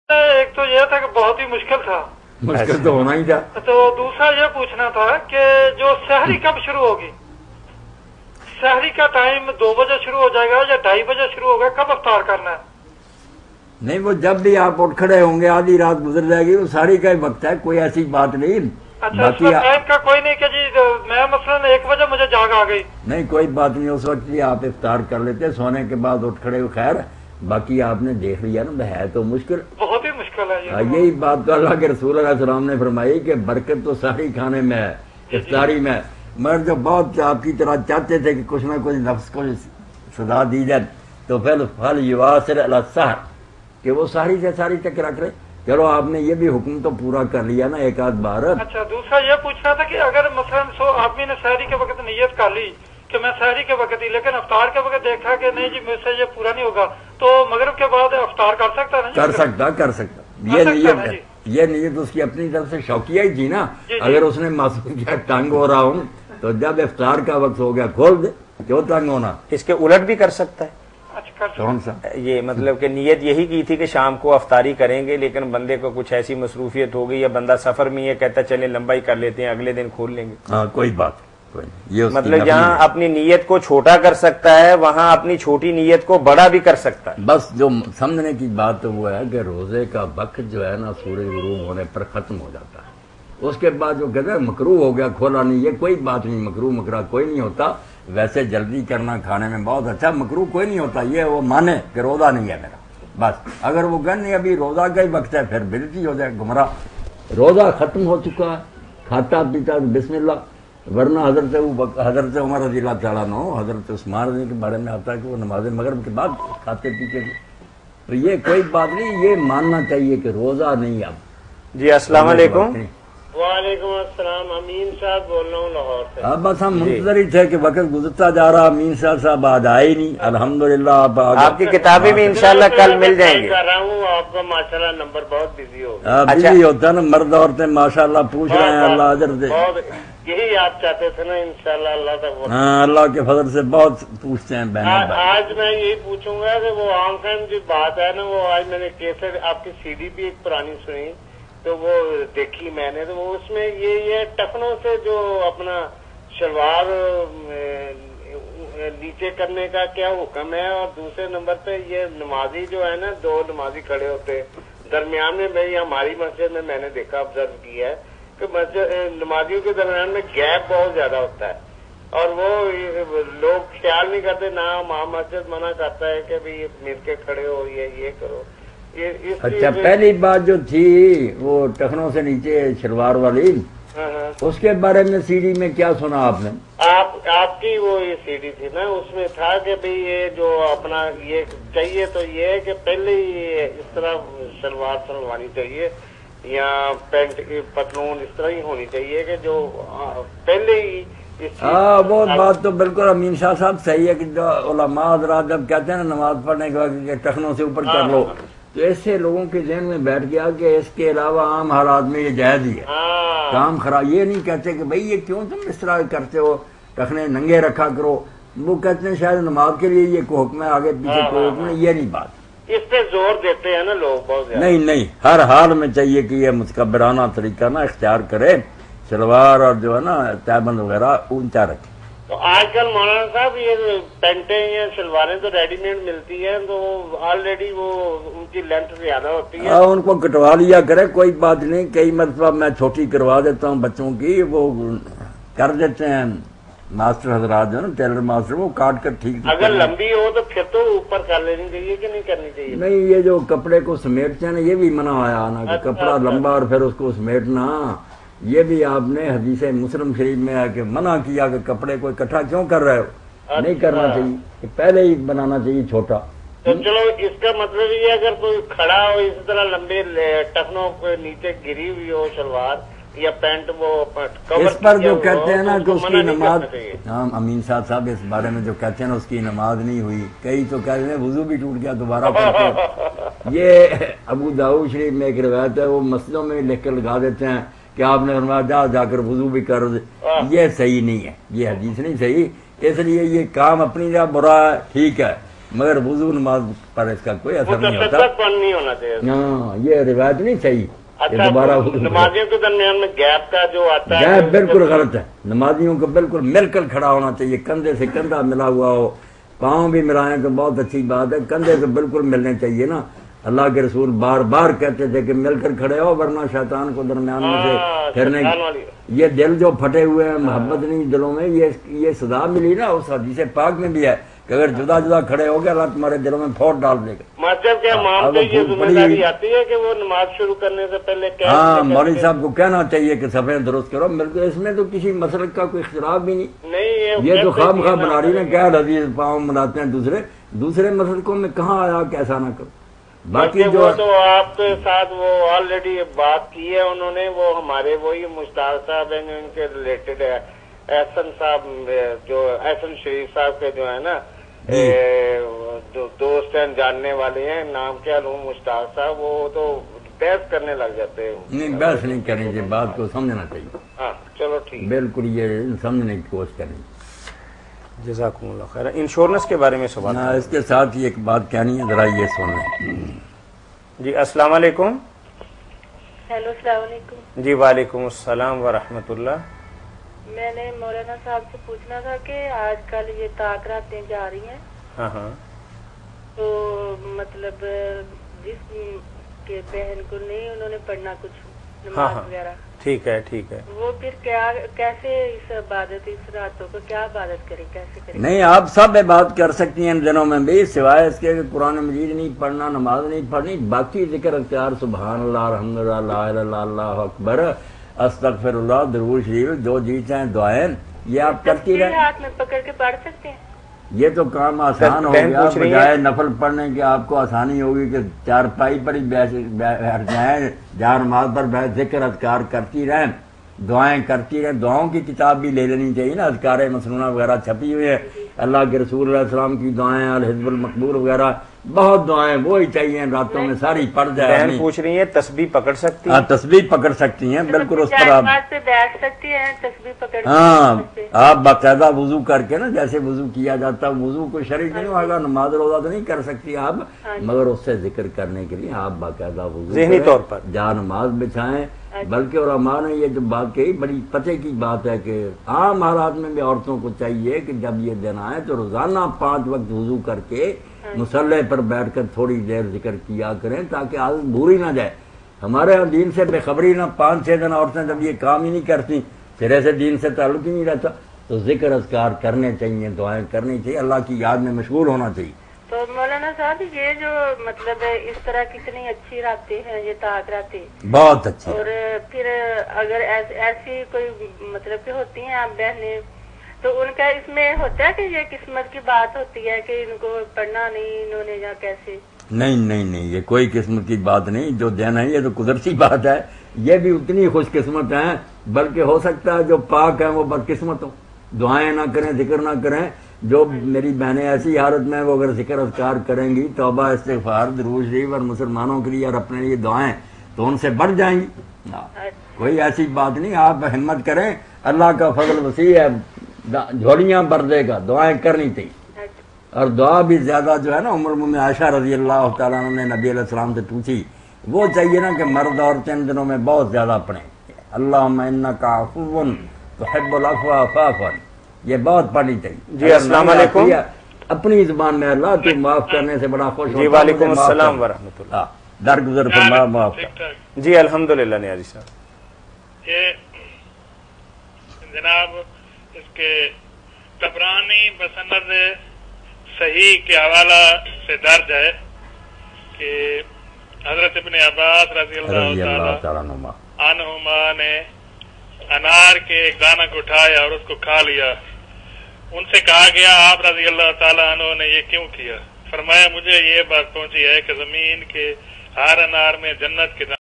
ایک تو یہ تھا کہ بہت ہی مشکل تھا، مشکل تو ہونا ہی تھا. تو دوسرا یہ پوچھنا تھا کہ جو سحری کب شروع ہوگی؟ سحری کا ٹائم 2 بجے شروع ہو جائے گا یا 2:30 بجے شروع ہوگا؟ کب افطار کرنا ہے؟ نہیں، وہ جب بھی آپ اٹھ کھڑے ہوں گے آدھی رات گزر جائے گی، وہ ساری کا ہی وقت ہے، کوئی ایسی بات نہیں. اچھا، ٹائم کا کوئی نہیں کہ جی میں مثلاً 1 بجے مجھے جاگ آ گئی؟ نہیں، کوئی بات نہیں، اس وقت بھی آپ افطار کر لیتے، سونے کے بعد اٹھ کھڑے ہو. خیر باقی آپ نے دیکھ لیا نا، ہے تو مشکل، بہت ہی مشکل ہے یہ. یہی بات تو اللہ کے رسول علیہ السلام نے فرمائی کہ برکت تو سحری کھانے میں ہے، افطاری میں. مگر جو بہت آپ کی طرح چاہتے تھے کہ کچھ نہ کچھ نفس کو سزا دی جائے، تو پھر پھل یواسر علی السحر، کہ وہ سحری سے سحری تک رکھ رہے. چلو آپ نے یہ بھی حکم تو پورا کر لیا نا ایک آدھ بار. اچھا، دوسرا یہ پوچھنا تھا کہ اگر مثلاً آدمی نے سحری کے وقت نیت کر لی کہ میں سحری کے وقت ہی، لیکن افطار کے وقت دیکھا کہ نہیں جی مجھ سے یہ پورا نہیں ہوگا، تو مغرب کے بعد افطار کر سکتا ہے؟ کر سکتا. یہ نیت اس کی اپنی طرف سے شوقیہ ہی تھی نا. اگر اس نے معصوم کیا تنگ ہو رہا ہوں تو جب افطار کا وقت ہو گیا کھول دے، کیوں تنگ ہونا. اس کے الٹ بھی کر سکتا ہے. کون سا؟ یہ مطلب کہ نیت یہی کی تھی کہ شام کو افطاری کریں گے، لیکن بندے کو کچھ ایسی مصروفیت ہو گئی یا بندہ سفر میں یہ کہتا چلے لمبا ہی کر لیتے ہیں، اگلے دن کھول لیں گے. ہاں، کوئی بات نہیں. مطلب جہاں اپنی نیت کو چھوٹا کر سکتا ہے وہاں اپنی چھوٹی نیت کو بڑا بھی کر سکتا ہے. بس جو سمجھنے کی بات تو وہ ہے کہ روزے کا وقت جو ہے نا سورج غروب ہونے پر ختم ہو جاتا ہے. اس کے بعد جو کہتے ہیں مکروہ ہو گیا کھولا نہیں، یہ کوئی بات نہیں. مکروہ مکرا کوئی نہیں ہوتا. ویسے جلدی کرنا کھانے میں بہت اچھا، مکروہ کوئی نہیں ہوتا. یہ وہ مانے کہ روزہ نہیں ہے میرا، بس. اگر وہ کہنے ابھی روزہ کا ہی وقت ہے پھر بلتی ہو جائے گمراہ. روزہ ختم ہو چکا ہے، کھاتا پیتا بسم اللہ. ورنہ حضرت عمر رضی اللہ تعالیٰ عنہ، حضرت عثمان رضی کے بارے میں آتا ہے کہ وہ نماز مغرب کے بعد کھاتے پیتے تھے. تو یہ کوئی بات نہیں، یہ ماننا چاہیے کہ روزہ نہیں. اب جی السلام علیکم. وعلیکم السلام. امین صاحب بول رہا ہوں لاہور سے. اب بس ہم منتظر ہی تھے کہ وقت گزرتا جا رہا، امین صاحب آج آئے نہیں. الحمدللہ آپ کی کتابیں بھی انشاءاللہ کل مل جائیں گی. کر رہا ہوں آپ کا ماشاءاللہ نمبر بہت بزی ہو گیا. بزی ہوتا ہے نا، مرد عورتیں ماشاءاللہ پوچھ رہے ہیں. اللہ اجر دے. یہی آپ چاہتے تھے نا انشاءاللہ اللہ تک. ہاں، اللہ کے فضل سے بہت پوچھتے ہیں بہنیں. آج میں یہی پوچھوں گا کہ وہ آن ٹائم جو بات ہے نا، وہ آج میں نے کیسے آپ کی سی ڈی بھی ایک پرانی سنی تو وہ دیکھی میں نے، تو وہ اس میں یہ ٹخنوں سے جو اپنا شلوار نیچے کرنے کا کیا حکم ہے. اور دوسرے نمبر پہ یہ نمازی جو ہے نا، 2 نمازی کھڑے ہوتے درمیان میں. بھائی ہماری مسجد میں نے دیکھا آبزرو کیا ہے کہ نمازیوں کے درمیان میں گیپ بہت زیادہ ہوتا ہے اور وہ لوگ خیال نہیں کرتے. نہ مسجد منع کرتا ہے کہ بھائی مل کے کھڑے ہو، یہ کرو. اچھا، پہلی بات جو تھی وہ ٹخنوں سے نیچے شلوار والی، اس کے بارے میں سی ڈی میں کیا سنا آپ نے؟ آپ کی وہ یہ سی ڈی تھی نا، اس میں تھا کہ بھئی یہ جو اپنا یہ چاہیے تو یہ ہے کہ پہلے ہی اس طرح شلوار سلوانی چاہیے یا پینٹ پتلون اس طرح ہی ہونی چاہیے کہ جو پہلے ہی. ہاں، وہ بات تو بالکل امین شاہ صاحب صحیح ہے کہ جو علماء حضرات جب کہتے ہیں نا نماز پڑھنے کے بعد ٹخنوں سے اوپر کر لو، تو ایسے لوگوں کے ذہن میں بیٹھ گیا کہ اس کے علاوہ عام حالات میں یہ جائز ہی ہے. کام خراب. یہ نہیں کہتے کہ بھئی یہ کیوں تم اس طرح کرتے ہو، ٹخنے ننگے رکھا کرو. وہ کہتے ہیں شاید نماز کے لیے یہ کوئی حکم ہے، آگے پیچھے کوئی حکم ہے. یہ نہیں بات. اس پہ زور دیتے ہیں نا لوگ بہت زیادہ. نہیں، ہر حال میں چاہیے کہ یہ متکبرانہ طریقہ نا اختیار کرے، شلوار اور جو ہے نا تہبند وغیرہ اونچا رکھے. تو آج کل مولانا صاحب یہ پینٹیں یا شلواریں تو ریڈی میڈ ملتی ہیں، تو آلریڈی وہ ان کی لینتھ زیادہ ہوتی ہے. ان کو کٹوا لیا کرے، کوئی بات نہیں. کئی مرتبہ میں چھوٹی کروا دیتا ہوں بچوں کی، وہ کر دیتے ہیں ماسٹر حضرات جو نا ٹیلر ماسٹر، وہ کاٹ کر ٹھیک. اگر لمبی ہو تو پھر تو اوپر کر لینی چاہیے کہ نہیں کرنی چاہیے؟ نہیں، یہ جو کپڑے کو سمیٹتے ہیں نا، یہ بھی منع آیا نا کہ کپڑا لمبا اور پھر اس کو سمیٹنا. یہ بھی آپ نے حدیث مسلم شریف میں ہے کہ منع کیا کہ کپڑے کو اکٹھا کیوں کر رہے ہو. نہیں کرنا چاہیے، پہلے ہی بنانا چاہیے چھوٹا. تو چلو اس کا مطلب یہ اگر کوئی کھڑا ہو اس طرح لمبے ٹخنوں کے نیچے گری ہوئی ہو شلوار یا پینٹ، وہ اس پر جو کہتے ہیں نا کہ اس کی نماز، ہاں امین صاحب اس بارے میں جو کہتے ہیں نا اس کی نماز نہیں ہوئی. کئی تو کہتے ہیں وضو بھی ٹوٹ گیا دوبارہ پڑھتے. یہ ابو داؤد شریف میں ایک روایت ہے، وہ مسجدوں میں لکھ کر لگا دیتے ہیں کہ آپ نے فرمایا جا کر وضو بھی کر. یہ صحیح نہیں ہے، یہ حدیث نہیں صحیح. اس لیے یہ کام اپنی جگہ برا ہے، ٹھیک ہے، مگر وضو نماز پر اس کا کوئی اثر نہیں ہوتا. نہیں ہونا چاہیے. ہاں یہ روایت نہیں صحیح. دوبارہ نمازیوں کے درمیان میں گیپ کا جو آتا ہے گیپ بالکل غلط ہے. نمازیوں کو بالکل مل کر کھڑا ہونا چاہیے, کندھے سے کندھا ملا ہوا ہو, پاؤں بھی ملائیں تو بہت اچھی بات ہے, کندھے سے بالکل ملنے چاہیے نا. اللہ کے رسول بار بار کہتے تھے کہ مل کر کھڑے ہو ورنہ شیطان کو درمیان میں سے پھرنے. یہ دل جو پھٹے ہوئے ہیں, محبت نہیں دلوں میں, یہ سزا ملی نا اس حدیث پاک میں بھی ہے کہ اگر جدا جدا کھڑے ہو گئے اللہ تمہارے دلوں میں پھوٹ ڈال دے گا. مطلب کہ امام کو یہ ذمہ داری آتی ہے کہ وہ نماز شروع کرنے سے پہلے ہاں مولوی صاحب کو کہنا چاہیے کہ صفحے درست کرو. بالکل اس میں تو کسی مسلک کا کوئی اختلاف بھی نہیں. یہ تو خواہ مخواہ بنا رہی نا, کیا حدیث پاؤں ملاتے ہیں دوسرے مسلکوں میں کہاں آیا کہ ایسا نہ کرو. باقی جو تو آپ کے ساتھ وہ آلریڈی بات کی ہے انہوں نے, وہ ہمارے وہی مشتاق صاحب ہیں جو ان کے ریلیٹڈ ہے, احسن صاحب جو احسن شریف صاحب کے جو ہے نا دوست ہیں, جاننے والے ہیں, نام کیا لوں مشتاق صاحب, وہ تو بحث کرنے لگ جاتے ہیں. نہیں بحث نہیں کرنی چاہیے, بات کو سمجھنا چاہیے. ہاں چلو ٹھیک, بالکل یہ سمجھنے کی کوشش کریں. جزاکم اللہ خیر. انشورنس کے بارے میں سوال اس کے ساتھ ہی ایک بات کہنی ہے, ذرا یہ سن لیں. جی السلام علیکم. ہیلو السلام علیکم. جی وعلیکم السلام ورحمۃ اللہ. میں نے مولانا صاحب سے پوچھنا تھا کہ آج کل یہ طلاق راتیں جا رہی ہیں, ہاں ہاں, تو مطلب جس کے بہن کو نہیں انہوں نے پڑھنا کچھ ہاں نماز ہاں, وغیرہ, ٹھیک ہے ٹھیک ہے, وہ پھر کیسے اس عبادت, اس راتوں کو کیا عبادت کرے, کیسے کرے؟ نہیں آپ سب عبادت کر سکتی ہیں ان دنوں میں بھی, سوائے اس کے کہ قرآن مجید نہیں پڑھنا, نماز نہیں پڑھنی, باقی ذکر اختیار سبحان اللہ, الحمدللہ, لا الہ الا اللہ, اللہ اکبر, استغفر اللہ, درود شریف, جو جی چاہیں دعائیں, یہ آپ کرتی رہیں. ہاتھ میں پکڑ کے پڑھ سکتے ہیں. یہ تو کام آسان ہو گیا, بجائے نفل پڑھنے کے آپ کو آسانی ہوگی کہ چارپائی پر ہی بیٹھ جائیں, جہاں نماز پر بیٹھ ذکر اذکار کرتی رہیں, دعائیں کرتی رہیں. دعاؤں کی کتاب بھی لے لینی چاہیے نا, اذکار مسنونہ وغیرہ چھپی ہوئی ہے, اللہ کے رسول علیہ السلام کی دعائیں, الحزب المقبول وغیرہ, بہت دعائیں وہی چاہیے راتوں میں ساری پڑھ جائے. بہن پوچھ رہی ہیں تسبیح پکڑ سکتی ہیں؟ تسبیح پکڑ سکتی ہیں, بالکل اس پر آپ بیٹھ سکتی ہیں تسبیح پکڑ. ہاں آپ باقاعدہ وضو کر کے نا, جیسے وضو کیا جاتا, وضو کو شرعی نہیں ہوگا, نماز روزہ تو نہیں کر سکتی آپ, مگر اس سے ذکر کرنے کے لیے آپ باقاعدہ وضو ذہنی طور پر جہاں نماز بچھائیں. بلکہ علماء نے یہ جو بات کہی بڑی پتے کی بات ہے کہ عام حالات میں بھی عورتوں کو چاہیے کہ جب یہ دن آئے تو روزانہ 5 وقت وضو کر کے مصلے پر بیٹھ کر تھوڑی دیر ذکر کیا کریں, تاکہ عادت بری نہ جائے. ہمارے یہاں دین سے بے خبری نہ, 5-6 دن عورتیں جب یہ کام ہی نہیں کرتی, سرے سے دین سے تعلق ہی نہیں رہتا, تو ذکر اذکار کرنے چاہیے, دعائیں کرنی چاہیے, اللہ کی یاد میں مشغول ہونا چاہیے. تو مولانا صاحب یہ جو مطلب اس طرح کتنی اچھی راتیں ہیں یہ طلاق راتیں, بہت اچھی. اور پھر اگر ایسی کوئی مطلب کہ ہوتی ہیں آپ بہنیں, تو ان کا اس میں ہوتا ہے کہ یہ قسمت کی بات ہوتی ہے کہ ان کو پڑھنا نہیں انہوں نے, یا کیسے؟ نہیں, یہ کوئی قسمت کی بات نہیں. جو دن ہے یہ تو قدرتی بات ہے, یہ بھی اتنی خوش قسمت ہیں, بلکہ ہو سکتا ہے جو پاک ہیں وہ بدقسمت ہوں, دعائیں نہ کریں, ذکر نہ کریں. جو میری بہنیں ایسی حالت میں وہ اگر ذکر اذکار کریں گی, توبہ استغفار, درود شریف اور مسلمانوں کے لیے اور اپنے لیے دعائیں, تو ان سے بڑھ جائیں گی. کوئی ایسی بات نہیں, آپ ہمت کریں, اللہ کا فضل وسیع ہے, جھولیاں بھر دے گا, دعائیں کرنی چاہیے. اور دعا بھی زیادہ جو ہے نا, ام المؤمنین عائشہ رضی اللہ تعالیٰ عنہ نے نبی علیہ السلام سے پوچھی, وہ چاہیے نا کہ مرد عورتیں ان دنوں میں بہت زیادہ پڑھیں, اللہم انکا عفو تحب العفو فاعف عنی, یہ بہت پڑھنی چاہیے. جی السلام علیکم. اپنی زبان میں اللہ تو معاف کرنے سے بڑا خوش ہوتا. جی وعلیکم السلام ورحمۃ اللہ. درگزر فرما, معاف. جی الحمدللہ نیازی صاحب. یہ جناب اس کے طبرانی بسند صحیح کے حوالہ سے درج ہے کہ حضرت ابن عباس رضی اللہ تعالیٰ عنہما نے انار کے ایک دانہ کو اٹھایا اور اس کو کھا لیا. ان سے کہا گیا آپ رضی اللہ تعالیٰ عنہ نے یہ کیوں کیا؟ فرمایا مجھے یہ بات پہنچی ہے کہ زمین کے ہر انار میں جنت کے